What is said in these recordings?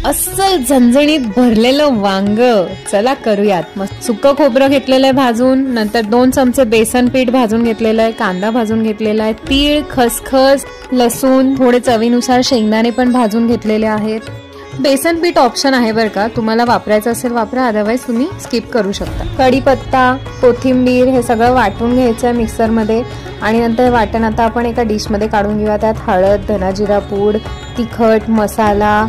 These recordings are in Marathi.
अस्सल झणझणीत भरलेलं वांग. चला करूयात. मग सुकं खोबरं घेतलेलं आहे भाजून, नंतर 2 चमचे बेसन पीठ भाजून घेतलेलं आहे, कांदा भाजून घेतलेला आहे, तीळ, खसखस, लसूण, थोडे चवीनुसार शेंगदाणे पण भाजून घेतलेले आहेत. बेसन पीठ ऑप्शन आहे बरं का, तुम्हाला वापरायचं असेल वापरा, अदरवाईज तुम्ही स्किप करू शकता. कढीपत्ता, कोथिंबीर हे सगळं वाटून घ्यायचं आहे मिक्सरमध्ये आणि नंतर वाटण आता आपण एका डिशमध्ये काढून घेऊया. त्यात हळद, धना जिरा पूड, तिखट मसाला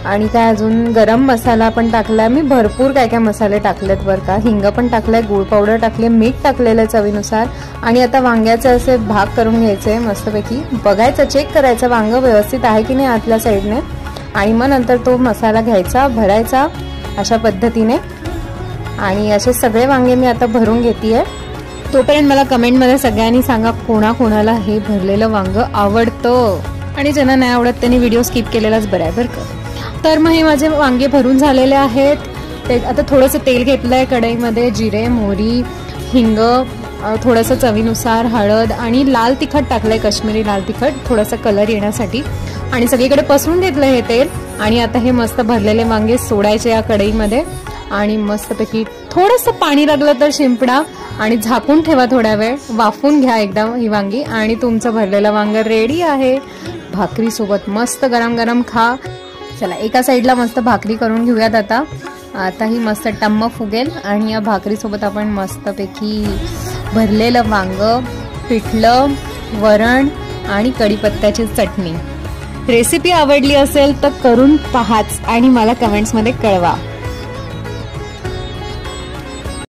आणि काय अजून गरम मसाला पण टाकलाय मी. भरपूर काय काय मसाले टाकलेत बरं का. हिंग पण टाकलाय, गुळ पावडर टाकले, मीठ टाकलेलं चवीनुसार. आणि आता वांग्याचे असे भाग करून घ्यायचे मस्तपैकी. बघायचं, चेक करायचं वांग व्यवस्थित आहे की नाही आतल्या साईडने. आणि मग नंतर तो मसाला घ्यायचा, भरायचा अशा पद्धतीने. आणि असे सगळे वांगे मी आता भरून घेतेय. तोपर्यंत मला कमेंटमध्ये सगळ्यांनी सांगा कोणाकोणाला हे भरलेलं वांग आवडतं आणि ज्यांना नाही आवडत त्यांनी व्हिडिओ स्किप केलेलाच बरं आहे बरं का. तर मग हे माझे वांगे भरून झालेले आहेत. ते आता थोडंसं तेल घेतलंय कढईमध्ये, जिरे, मोहरी, हिंग, थोडंसं चवीनुसार हळद आणि लाल तिखट टाकलंय, काश्मीरी लाल तिखट, थोडासा कलर येण्यासाठी. आणि सगळीकडे पसरून घेतलं हे तेल. आणि आता हे मस्त भरलेले वांगे सोडायचे या कढईमध्ये आणि मस्तपैकी थोडंसं पाणी लागलं तर शिंपडा आणि झाकून ठेवा थोड्या वेळ, वाफून घ्या एकदम ही वांगी आणि तुमचं भरलेलं वांग रेडी आहे. भाकरी सोबत मस्त गरम गरम खा. चला एका साईडला मस्त भाकरी करून घेऊयात आता ही मस्त टम्म फुगेल आणि या भाकरी सोबत आपण मस्तपैकी भरलेलं वांग, पिठलं, वरण आणि कढीपत्त्याची चटणी. रेसिपी आवडली असेल तर करून पहाच आणि मला कमेंट्समध्ये कळवा.